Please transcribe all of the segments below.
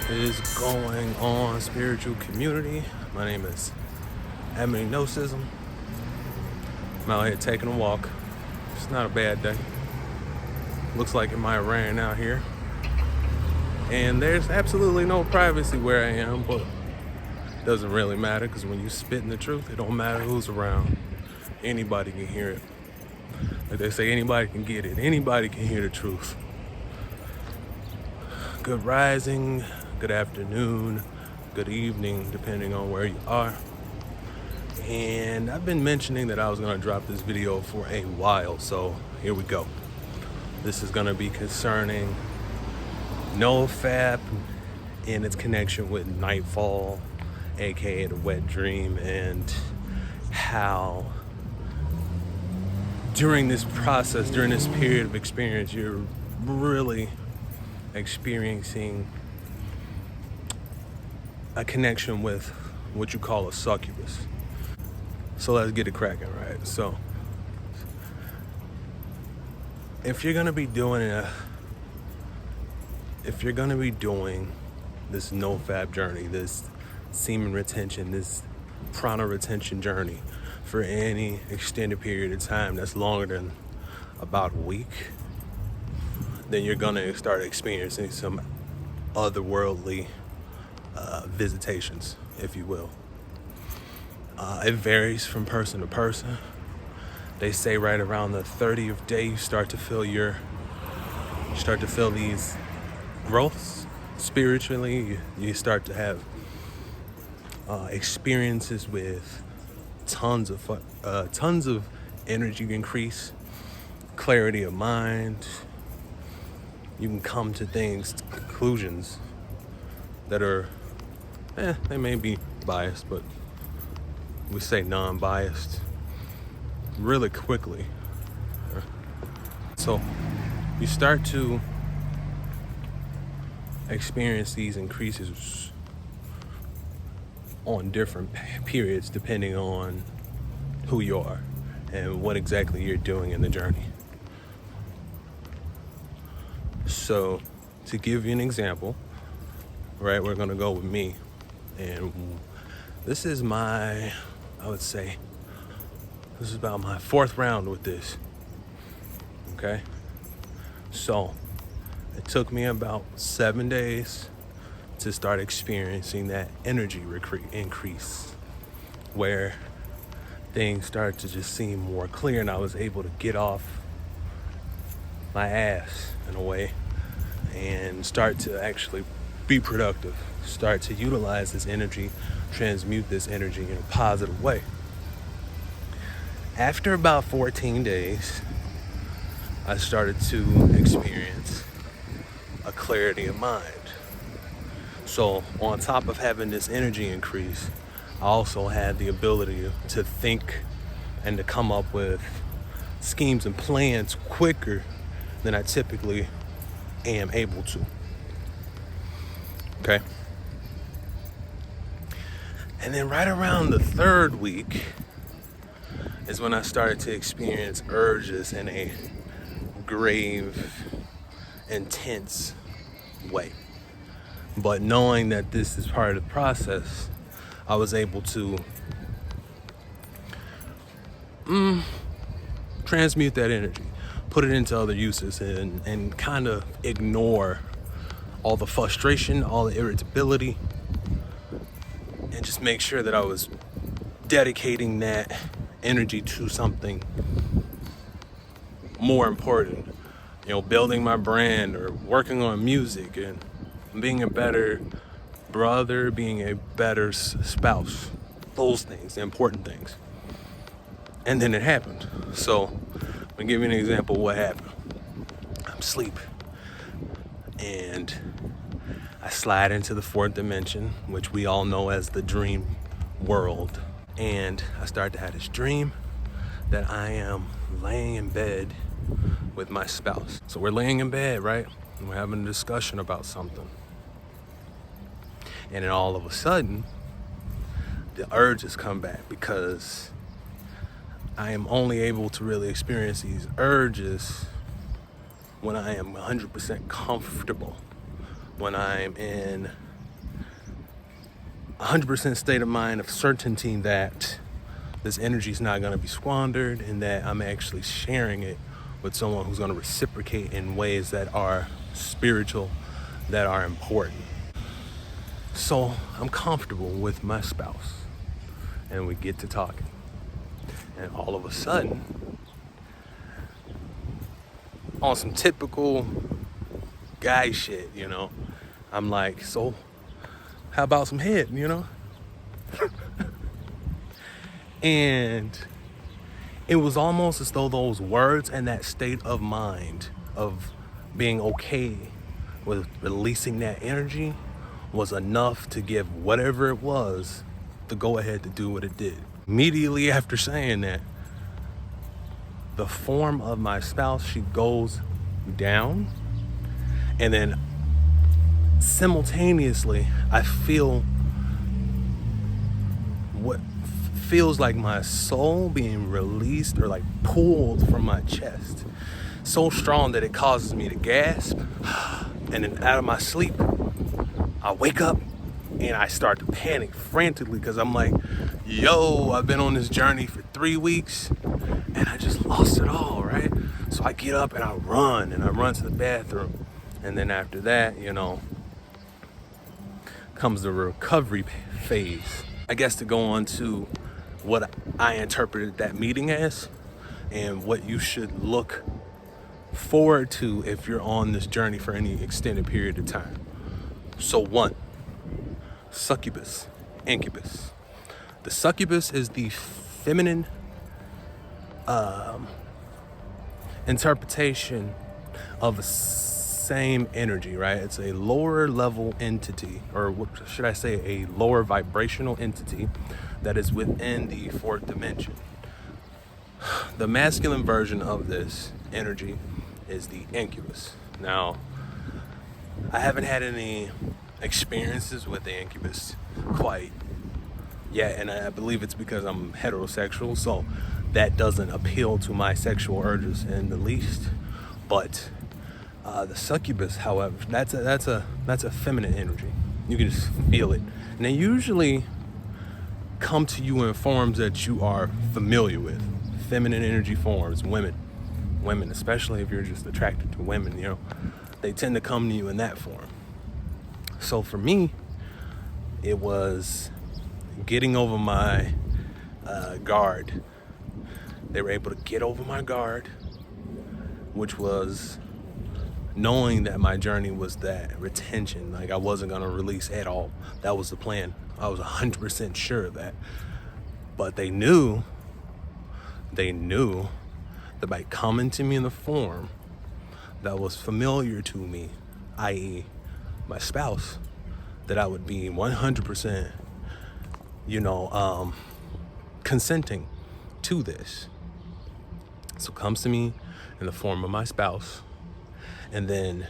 is going on, spiritual community? My name is Gnosticism. I'm out here taking a walk. It's not a bad day. Looks like it might rain out here. And there's absolutely no privacy where I am, but it doesn't really matter because when you spitting the truth, it don't matter who's around. Anybody can hear it. Like they say, anybody can get it. Anybody can hear the truth. Good rising, good afternoon, good evening, depending on where you are. And I've been mentioning that I was going to drop this video for a while, so here we go. This is going to be concerning NoFap and its connection with nightfall, aka the wet dream, and how during this process, during this period of experience, you're really experiencing a connection with what you call a succubus. So let's get it cracking, right? So if you're gonna be doing this NoFap journey, this semen retention, this prana retention journey for any extended period of time that's longer than about a week, then you're gonna start experiencing some otherworldly visitations, if you will. It varies from person to person. They say right around the 30th day you start to feel these growths spiritually. You start to have experiences with tons of energy increase, clarity of mind. You can come to conclusions that are, they may be biased, but we say non-biased really quickly. So you start to experience these increases on different periods depending on who you are and what exactly you're doing in the journey. So to give you an example, right, we're gonna go with me, and this is about my fourth round with this. Okay, so it took me about 7 days to start experiencing that energy increase, where things start to just seem more clear, and I was able to get off my ass in a way and start to actually be productive, start to utilize this energy, transmute this energy in a positive way. After about 14 days, I started to experience a clarity of mind. So on top of having this energy increase, I also had the ability to think and to come up with schemes and plans quicker than I typically am able to. Okay? And then right around the third week is when I started to experience urges in a grave, intense way. But knowing that this is part of the process, I was able to transmute that energy, put it into other uses, and kind of ignore all the frustration, all the irritability, and just make sure that I was dedicating that energy to something more important. Building my brand or working on music and being a better brother, being a better spouse. Those things, the important things. And then it happened. So I'm gonna give you an example of what happened. I'm asleep and I slide into the fourth dimension, which we all know as the dream world. And I start to have this dream that I am laying in bed with my spouse. So we're laying in bed, right? And we're having a discussion about something. And then all of a sudden, the urges come back, because I am only able to really experience these urges when I am 100% comfortable, when I'm in 100% state of mind of certainty that this energy is not going to be squandered and that I'm actually sharing it with someone who's going to reciprocate in ways that are spiritual, that are important. So I'm comfortable with my spouse and we get to talking. And all of a sudden, on some typical guy shit, you know, I'm like, so how about some head, you know? And it was almost as though those words and that state of mind of being okay with releasing that energy was enough to give whatever it was the go ahead to do what it did. Immediately after saying that, the form of my spouse, she goes down, and then simultaneously I feel what feels like my soul being released or like pulled from my chest, so strong that it causes me to gasp. And then out of my sleep, I wake up and I start to panic frantically because I'm like, yo, I've been on this journey for 3 weeks and I just lost it all, right? So I get up and I run to the bathroom. And then after that, you know, comes the recovery phase. I guess to go on to what I interpreted that meeting as and what you should look forward to if you're on this journey for any extended period of time. So 1, succubus, incubus. The succubus is the feminine interpretation of the same energy, right? It's a lower level entity, or what should I say, a lower vibrational entity that is within the 4th dimension. The masculine version of this energy is the incubus. Now, I haven't had any experiences with the incubus quite yet, and I believe it's because I'm heterosexual, so that doesn't appeal to my sexual urges in the least. But the succubus, however, that's a feminine energy. You can just feel it, and they usually come to you in forms that you are familiar with. Feminine energy forms, women, especially if you're just attracted to women, you know, they tend to come to you in that form. So for me, it was getting over my guard. They were able to get over my guard, which was knowing that my journey was that retention, like I wasn't gonna release at all. That was the plan. I was 100% sure of that. But they knew that by coming to me in the form that was familiar to me, i.e. my spouse, that I would be 100%, consenting to this. So comes to me in the form of my spouse. And then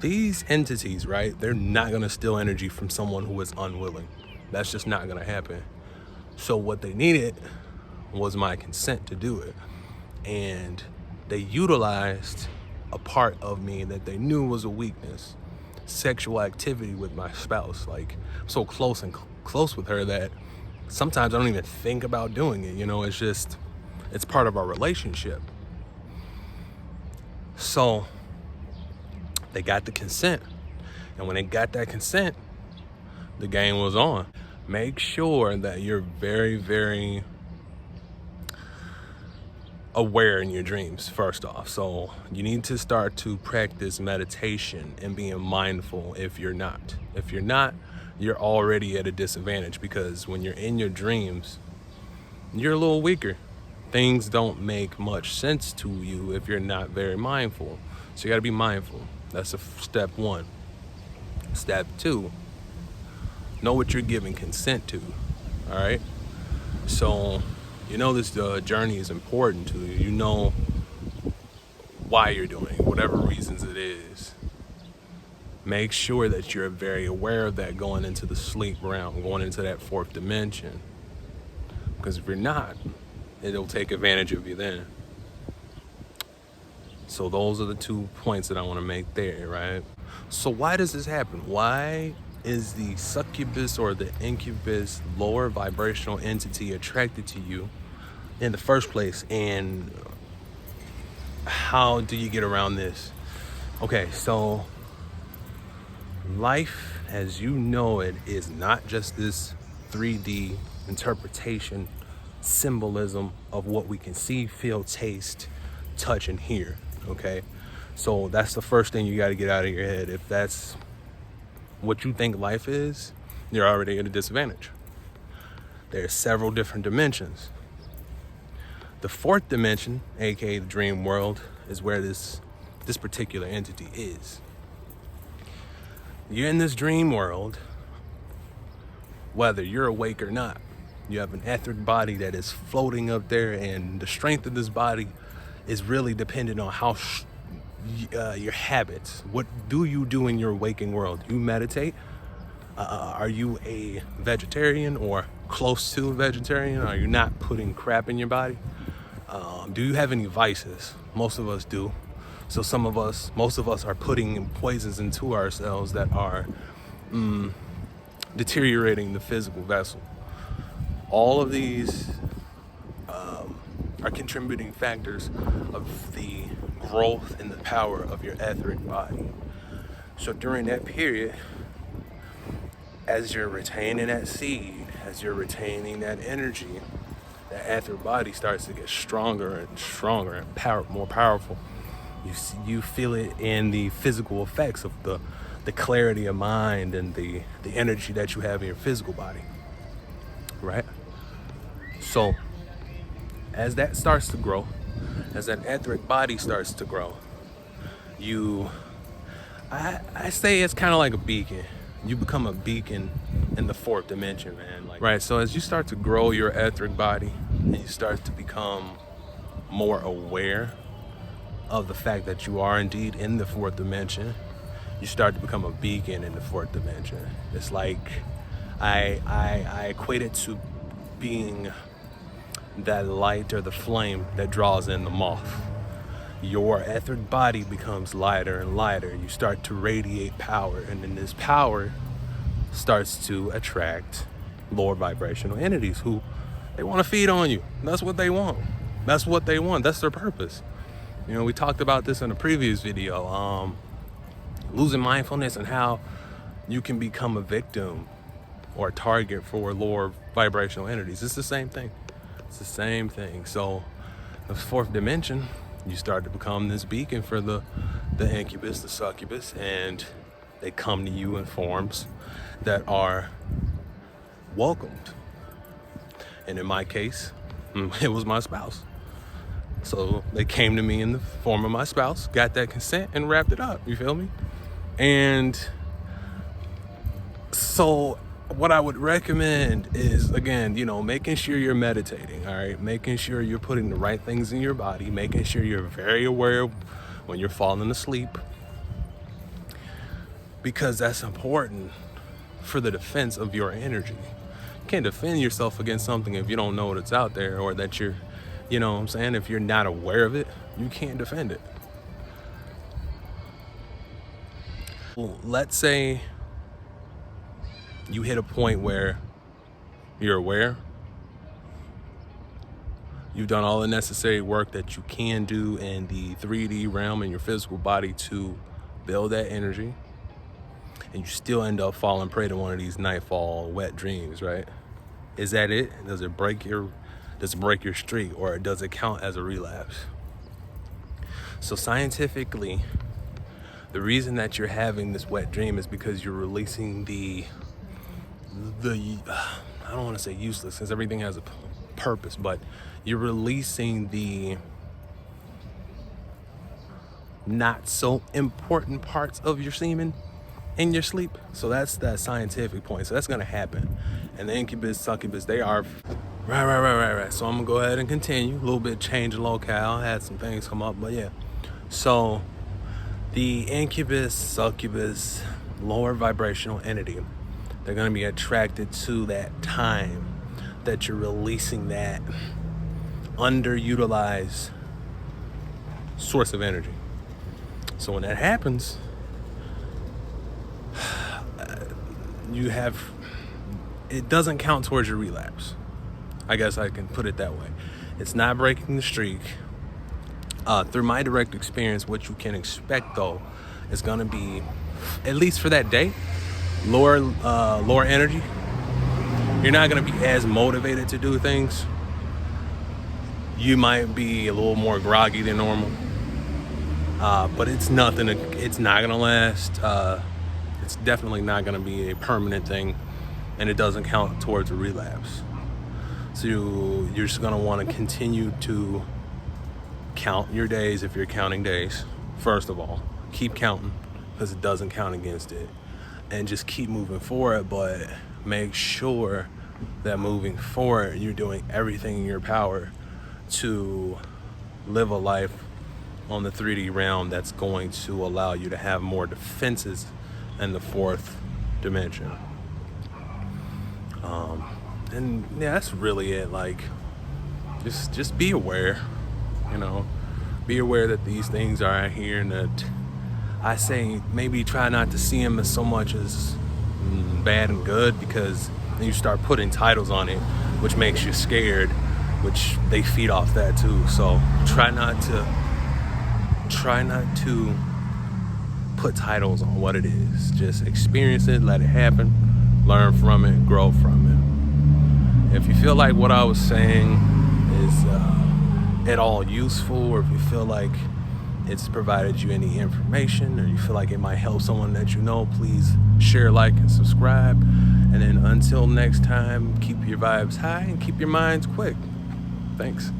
these entities, right, they're not gonna steal energy from someone who is unwilling. That's just not gonna happen. So what they needed was my consent to do it. And they utilized a part of me that they knew was a weakness, sexual activity with my spouse. Like, I'm so close with her that sometimes I don't even think about doing it. You know, it's part of our relationship. So they got the consent. And when they got that consent, the game was on. Make sure that you're very, very aware in your dreams, first off. So you need to start to practice meditation and being mindful if you're not. If you're not, you're already at a disadvantage, because when you're in your dreams, you're a little weaker. Things don't make much sense to you if you're not very mindful. So you gotta be mindful. That's step 1. Step 2, know what you're giving consent to, all right? So you know this journey is important to you. You know why you're doing it, whatever reasons it is. Make sure that you're very aware of that going into the sleep realm, going into that 4th dimension. Because if you're not, it'll take advantage of you then. So those are the 2 points that I want to make there, right? So why does this happen? Why is the succubus or the incubus lower vibrational entity attracted to you in the first place? And how do you get around this? Okay, so life as you know it is not just this 3D interpretation, symbolism of what we can see, feel, taste, touch, and hear. Okay, so that's the first thing you got to get out of your head. If that's what you think life is, you're already at a disadvantage. There's several different dimensions. The fourth dimension, aka the dream world, is where this particular entity is. You're in this dream world, whether you're awake or not. You have an etheric body that is floating up there, and the strength of this body is really dependent on how your habits. What do you do in your waking world? You meditate? Are you a vegetarian or close to a vegetarian? Are you not putting crap in your body? Do you have any vices? Most of us do. So most of us are putting poisons into ourselves that are deteriorating the physical vessel. All of these are contributing factors of the growth and the power of your etheric body. So during that period, as you're retaining that seed, as you're retaining that energy, that etheric body starts to get stronger and stronger and more powerful. You feel it in the physical effects of the clarity of mind and the energy that you have in your physical body, right? So as that starts to grow, as that etheric body starts to grow, I say it's kind of like a beacon. You become a beacon in the fourth dimension, man. Right, so as you start to grow your etheric body and you start to become more aware of the fact that you are indeed in the fourth dimension, you start to become a beacon in the fourth dimension. It's like I equate it to being that light or the flame that draws in the moth. Your etheric body becomes lighter and lighter. You start to radiate power, and then this power starts to attract lower vibrational entities who they want to feed on you. That's what they want. That's what they want. That's their purpose. You know, we talked about this in a previous video, losing mindfulness and how you can become a victim or a target for lower vibrational entities. It's the same thing. It's the same thing. So the fourth dimension, you start to become this beacon for the incubus, the succubus, and they come to you in forms that are welcomed. And in my case, it was my spouse. So they came to me in the form of my spouse, got that consent, and wrapped it up. You feel me? And so what I would recommend is, again, making sure you're meditating, all right? Making sure you're putting the right things in your body, making sure you're very aware when you're falling asleep, because that's important for the defense of your energy. You can't defend yourself against something if you don't know it's out there, or that you're, if you're not aware of it, you can't defend it. Well, let's say you hit a point where you're aware, you've done all the necessary work that you can do in the 3D realm in your physical body to build that energy, and you still end up falling prey to one of these nightfall wet dreams, right? Is that it? Does it break your streak, or does it count as a relapse? So scientifically, the reason that you're having this wet dream is because you're releasing the I don't want to say useless, because everything has a purpose, but you're releasing the not so important parts of your semen in your sleep. So that's that scientific point. So that's going to happen. And the incubus, succubus, they are right. So I'm gonna go ahead and continue. A little bit change in locale. I had some things come up, but yeah. So the incubus, succubus, lower vibrational entity, they're going to be attracted to that time that you're releasing that underutilized source of energy. So when that happens, it doesn't count towards your relapse. I guess I can put it that way. It's not breaking the streak. Through my direct experience, what you can expect though is gonna be, at least for that day, lower energy. You're not gonna be as motivated to do things. You might be a little more groggy than normal, but it's not gonna last. It's definitely not gonna be a permanent thing, and it doesn't count towards a relapse. So you're just gonna want to continue to count your days if you're counting days. First of all, keep counting because it doesn't count against it, and just keep moving forward. But make sure that moving forward, you're doing everything in your power to live a life on the 3D realm that's going to allow you to have more defenses in the fourth dimension. And yeah, that's really it. Like, just be aware, be aware that these things are out here, and that I say maybe try not to see them as so much as bad and good, because then you start putting titles on it, which makes you scared, which they feed off that too. So try not to put titles on what it is. Just experience it, let it happen, learn from it, grow from it. If you feel like what I was saying is at all useful, or if you feel like it's provided you any information, or you feel like it might help someone that you know, please share, like, and subscribe. And then until next time, keep your vibes high and keep your minds quick. Thanks.